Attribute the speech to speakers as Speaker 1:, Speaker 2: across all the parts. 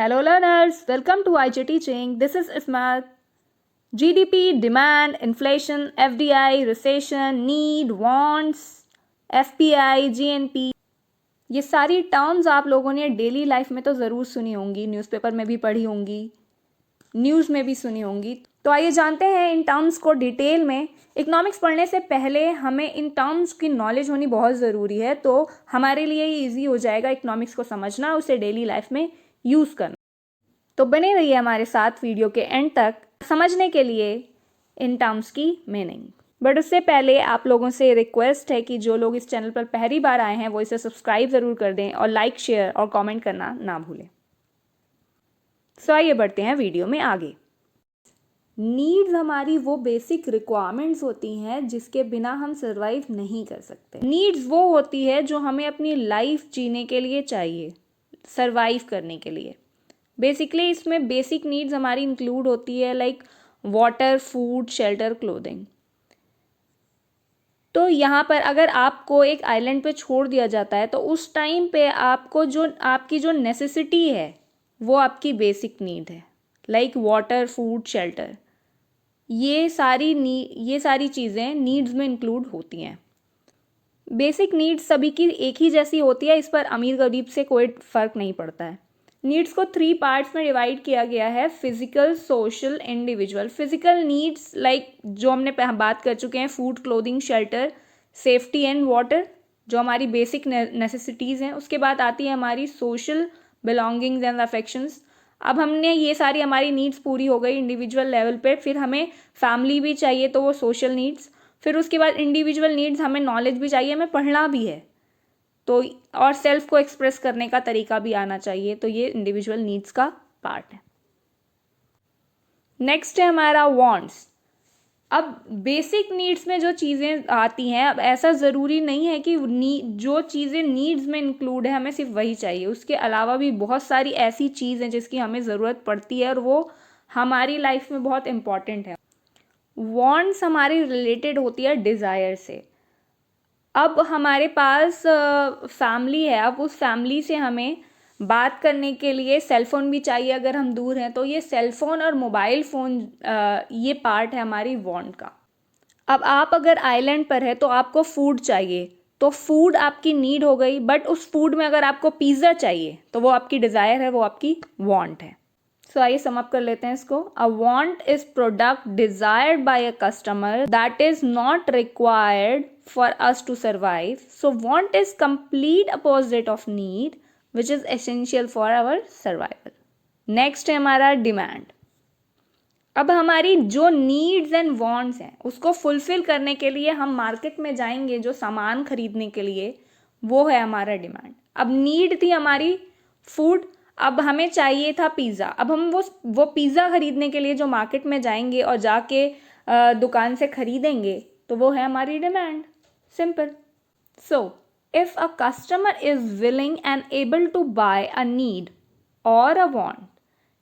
Speaker 1: Hello learners, welcome to IG Teaching. This is Ismat. GDP, demand, inflation, FDI, recession, need, wants, FPI, GNP, ये सारी terms आप लोगों ने daily life में तो ज़रूर सुनी होंगी, न्यूज़पेपर में भी पढ़ी होंगी, न्यूज़ में भी सुनी होंगी। तो आइए जानते हैं इन टर्म्स को डिटेल में। इकोनॉमिक्स पढ़ने से पहले हमें इन टर्म्स की नॉलेज होनी बहुत ज़रूरी है, तो हमारे लिए ये ईजी हो जाएगा इकोनॉमिक्स को समझना, उसे डेली लाइफ में यूज़ करना। तो बने रहिए हमारे साथ वीडियो के एंड तक समझने के लिए इन टर्म्स की मीनिंग। बट उससे पहले आप लोगों से रिक्वेस्ट है कि जो लोग इस चैनल पर पहली बार आए हैं वो इसे सब्सक्राइब ज़रूर कर दें और लाइक, शेयर और कमेंट करना ना भूलें। सो आइए बढ़ते हैं वीडियो में आगे। नीड्स हमारी वो बेसिक रिक्वायरमेंट्स होती हैं जिसके बिना हम सर्वाइव नहीं कर सकते। नीड्स वो होती है जो हमें अपनी लाइफ जीने के लिए चाहिए, सर्वाइव करने के लिए। बेसिकली इसमें बेसिक नीड्स हमारी इंक्लूड होती है like water, food, shelter, clothing. तो यहाँ पर अगर आपको एक आइलैंड पे छोड़ दिया जाता है तो उस टाइम पे आपको जो आपकी जो नेसेसिटी है वो आपकी बेसिक नीड है, लाइक वाटर, फूड, शेल्टर। ये सारी चीज़ें नीड्स में इंक्लूड होती हैं। बेसिक नीड्स सभी की एक ही जैसी होती है, इस पर अमीर गरीब से कोई फ़र्क नहीं पड़ता है। नीड्स को 3 पार्ट्स में डिवाइड किया गया है, physical, social, individual. Physical needs like जो हमने बात कर चुके हैं, food, clothing, shelter, safety and water, जो हमारी बेसिक नेसेसिटीज़ हैं। उसके बाद आती है हमारी सोशल, बिलोंगिंग्स एंड अफेक्शंस। अब हमने ये सारी हमारी नीड्स पूरी हो गई इंडिविजुअल लेवल पे, फिर हमें फैमिली भी चाहिए तो वो सोशल नीड्स। फिर उसके बाद इंडिविजुअल नीड्स, हमें नॉलेज भी चाहिए, हमें पढ़ना भी है तो, और सेल्फ को एक्सप्रेस करने का तरीका भी आना चाहिए, तो ये इंडिविजुअल नीड्स का पार्ट है। नेक्स्ट है हमारा वांट्स। अब बेसिक नीड्स में जो चीज़ें आती हैं, अब ऐसा ज़रूरी नहीं है कि जो चीज़ें नीड्स में इंक्लूड है हमें सिर्फ वही चाहिए। उसके अलावा भी बहुत सारी ऐसी चीज़ हैं जिसकी हमें ज़रूरत पड़ती है और वो हमारी लाइफ में बहुत इम्पॉर्टेंट है। वांट्स हमारी रिलेटेड होती है डिज़ायर से। अब हमारे पास फैमिली है, अब उस फैमिली से हमें बात करने के लिए सेलफ़ोन भी चाहिए अगर हम दूर हैं, तो ये सेलफ़ोन और मोबाइल फ़ोन ये पार्ट है हमारी वांट का। अब आप अगर आइलैंड पर है तो आपको फूड चाहिए, तो फूड आपकी नीड हो गई, बट उस फूड में अगर आपको पिज़्ज़ा चाहिए तो वो आपकी डिज़ायर है, वो आपकी वांट है। सो आइए सम अप कर लेते हैं इसको। A want is product desired by a customer that is not required for us to survive. So want is complete opposite of need which is essential for our survival. Next है हमारा demand. अब हमारी जो needs and wants हैं उसको fulfil करने के लिए हम मार्केट में जाएंगे, जो सामान खरीदने के लिए, वो है हमारा डिमांड। अब नीड थी हमारी फूड, अब हमें चाहिए था पिज़्ज़ा। अब हम वो पिज़्ज़ा खरीदने के लिए जो मार्केट में जाएंगे और जाके दुकान से खरीदेंगे, तो वो है हमारी demand. Simple. So if a customer is willing and able to buy a need और a want,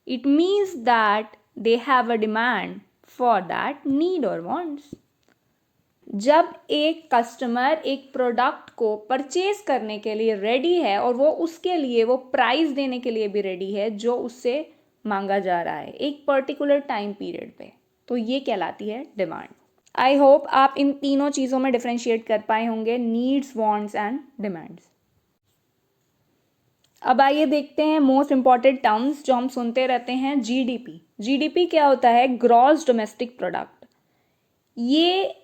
Speaker 1: it means that they have a demand for that need or wants. जब एक कस्टमर एक प्रोडक्ट को परचेज करने के लिए ready है और वो उसके लिए वो प्राइस देने के लिए भी रेडी है जो उससे मांगा जा रहा है एक पर्टिकुलर टाइम पीरियड पे, तो ये कहलाती है डिमांड। आई होप आप इन तीनों चीज़ों में डिफ्रेंशिएट कर पाए होंगे, नीड्स, वांट्स एंड डिमांड्स। अब आइए देखते हैं मोस्ट इंपॉर्टेंट टर्म्स जो हम सुनते रहते हैं, जीडीपी। जीडीपी क्या होता है? Gross domestic product. ये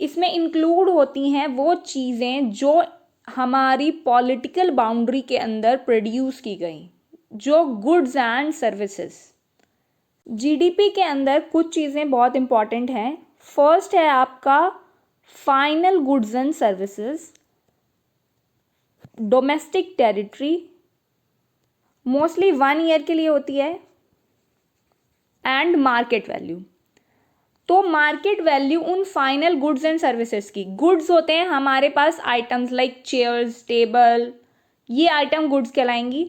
Speaker 1: इसमें इंक्लूड होती हैं वो चीज़ें जो हमारी पॉलिटिकल बाउंड्री के अंदर प्रोड्यूस की गई, जो गुड्स एंड सर्विसेज। जीडीपी के अंदर कुछ चीज़ें बहुत इंपॉर्टेंट हैं। फर्स्ट है आपका final goods and services, domestic territory, mostly 1 year के लिए होती है, एंड मार्केट वैल्यू। तो मार्केट वैल्यू उन फाइनल गुड्स एंड सर्विसेज की, गुड्स होते हैं हमारे पास आइटम्स लाइक चेयर्स, टेबल, ये आइटम गुड्स कहलाएंगी।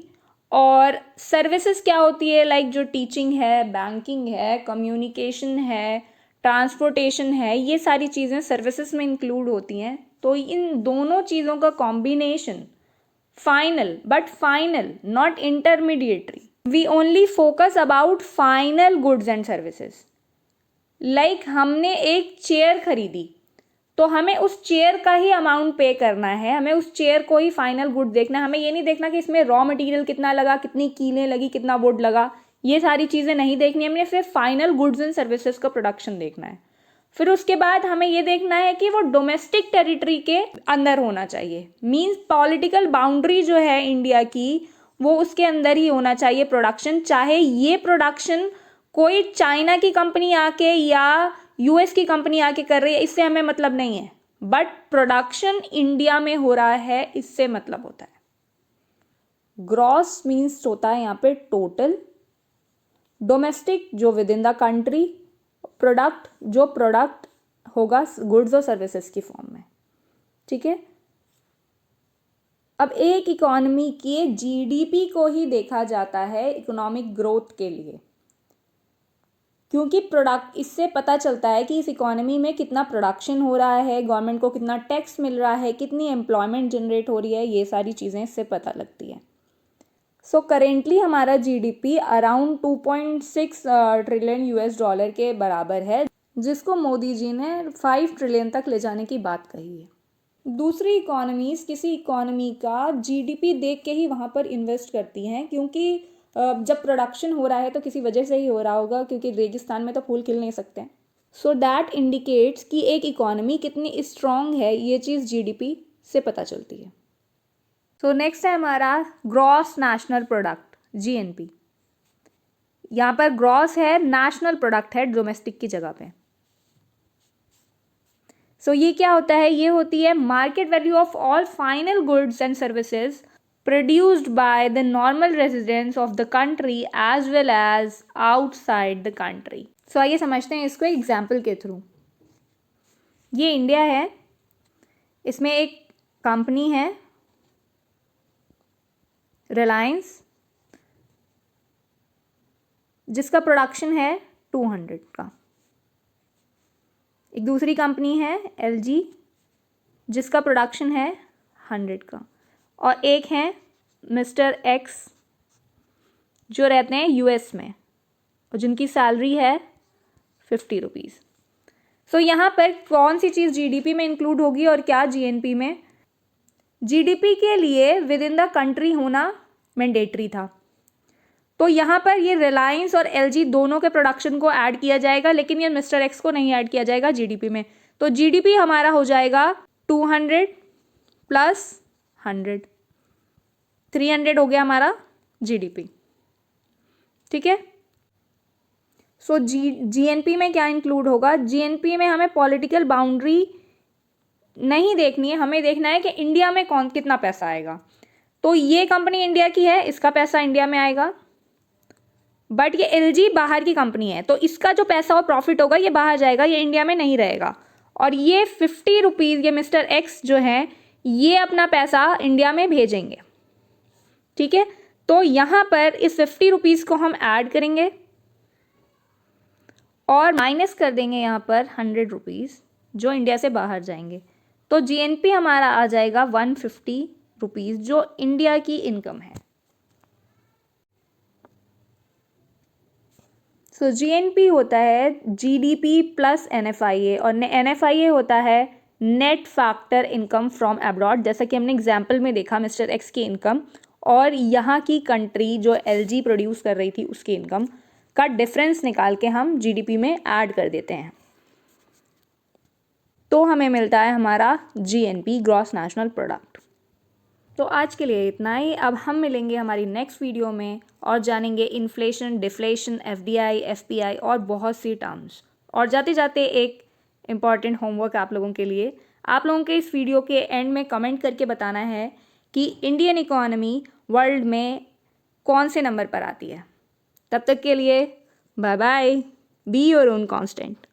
Speaker 1: और सर्विसेज क्या होती है? लाइक जो टीचिंग है, बैंकिंग है, कम्युनिकेशन है, ट्रांसपोर्टेशन है, ये सारी चीज़ें सर्विसेज में इंक्लूड होती हैं। तो इन दोनों चीज़ों का combination final, but final not intermediatory, we only focus about final goods and services. Like हमने एक चेयर खरीदी तो हमें उस चेयर का ही अमाउंट पे करना है, हमें उस चेयर को ही फाइनल गुड देखना है। हमें ये नहीं देखना कि इसमें रॉ मटेरियल कितना लगा, कितनी कीलें लगी, कितना वुड लगा, ये सारी चीज़ें नहीं देखनी है। हमें सिर्फ फाइनल गुड्स एंड सर्विसेज का प्रोडक्शन देखना है। फिर उसके बाद हमें ये देखना है कि वो डोमेस्टिक टेरिटरी के अंदर होना चाहिए। मीन्स पॉलिटिकल बाउंड्री जो है इंडिया की, वो उसके अंदर ही होना चाहिए प्रोडक्शन। चाहे ये प्रोडक्शन कोई चाइना की कंपनी आके या यूएस की कंपनी आके कर रही है, इससे हमें मतलब नहीं है, बट प्रोडक्शन इंडिया में हो रहा है, इससे मतलब होता है। ग्रॉस मीन्स होता है यहाँ पे टोटल, डोमेस्टिक जो with in the country, product जो प्रोडक्ट होगा गुड्स और सर्विसेज की फॉर्म में। ठीक है, अब एक इकोनॉमी के जीडीपी को ही देखा जाता है इकोनॉमिक ग्रोथ के लिए, क्योंकि प्रोडक्ट इससे पता चलता है कि इस इकोनॉमी में कितना प्रोडक्शन हो रहा है, गवर्नमेंट को कितना टैक्स मिल रहा है, कितनी एम्प्लॉयमेंट जनरेट हो रही है, ये सारी चीज़ें इससे पता लगती है। सो करेंटली हमारा GDP around 2.6 trillion US dollar के बराबर है, जिसको मोदी जी ने 5 ट्रिलियन तक ले जाने की बात कही है। दूसरी इकोनॉमीज़ किसी इकोनॉमी का जीडीपी देख के ही वहाँ पर इन्वेस्ट करती हैं, क्योंकि जब प्रोडक्शन हो रहा है तो किसी वजह से ही हो रहा होगा, क्योंकि रेगिस्तान में तो फूल खिल नहीं सकते। सो दैट इंडिकेट्स कि एक इकोनॉमी कितनी स्ट्रॉन्ग है, ये चीज़ जीडीपी से पता चलती है। सो नेक्स्ट है हमारा ग्रॉस नेशनल प्रोडक्ट, जीएनपी। यहाँ पर ग्रॉस है, नेशनल प्रोडक्ट है डोमेस्टिक की जगह पे। सो ये क्या होता है, ये होती है market value of all final goods and services produced by the normal residents of the country as well as outside the country। So आइए समझते हैं इसको एग्जाम्पल के थ्रू। ये इंडिया है, इसमें एक कंपनी है रिलायंस, जिसका प्रोडक्शन है 200 का। एक दूसरी कंपनी है एलजी, जिसका प्रोडक्शन है 100 का। और एक हैं मिस्टर एक्स, जो रहते हैं यूएस में और जिनकी सैलरी है 50 रुपीज़। सो यहाँ पर कौन सी चीज़ जीडीपी में इंक्लूड होगी और क्या जीएनपी में? जीडीपी के लिए विद इन द कंट्री होना मैंडेटरी था, तो यहाँ पर ये रिलायंस और एलजी दोनों के प्रोडक्शन को ऐड किया जाएगा, लेकिन ये मिस्टर एक्स को नहीं ऐड किया जाएगा जीडीपी में। तो जीडीपी हमारा हो जाएगा 200 प्लस 100, 300 हो गया हमारा जीडीपी। ठीक है, सो जीएनपी में क्या इंक्लूड होगा? जीएनपी में हमें पॉलिटिकल बाउंड्री नहीं देखनी है, हमें देखना है कि इंडिया में कौन कितना पैसा आएगा। तो ये कंपनी इंडिया की है, इसका पैसा इंडिया में आएगा, बट ये एलजी बाहर की कंपनी है, तो इसका जो पैसा और प्रॉफिट होगा ये बाहर जाएगा, ये इंडिया में नहीं रहेगा। और ये 50 रुपीज़ ये मिस्टर एक्स जो है ये अपना पैसा इंडिया में भेजेंगे। ठीक है, तो यहाँ पर इस 50 रुपीज़ को हम ऐड करेंगे और माइनस कर देंगे यहाँ पर 100 रुपीज़ जो इंडिया से बाहर जाएंगे। तो जीएनपी हमारा आ जाएगा 150 रुपीज़, जो इंडिया की इनकम है। सो जीएनपी होता है जीडीपी प्लस एनएफआईए, और एनएफआईए होता है net factor income from abroad. जैसा कि हमने एग्जाम्पल में देखा मिस्टर एक्स की इनकम और यहाँ की कंट्री जो एलजी प्रोड्यूस कर रही थी उसकी इनकम का डिफरेंस निकाल के हम जीडीपी में ऐड कर देते हैं, तो हमें मिलता है हमारा जीएनपी, ग्रॉस नेशनल प्रोडक्ट। तो आज के लिए इतना ही। अब हम मिलेंगे हमारी नेक्स्ट वीडियो में और जानेंगे इन्फ्लेशन, डिफ्लेशन, एफडीआई, एफपीआई और बहुत सी टर्म्स। और जाते जाते एक इम्पॉर्टेंट होमवर्क आप लोगों के लिए, आप लोगों के इस वीडियो के एंड में कमेंट करके बताना है कि इंडियन इकोनॉमी वर्ल्ड में कौन से नंबर पर आती है। तब तक के लिए bye bye, be your own constant.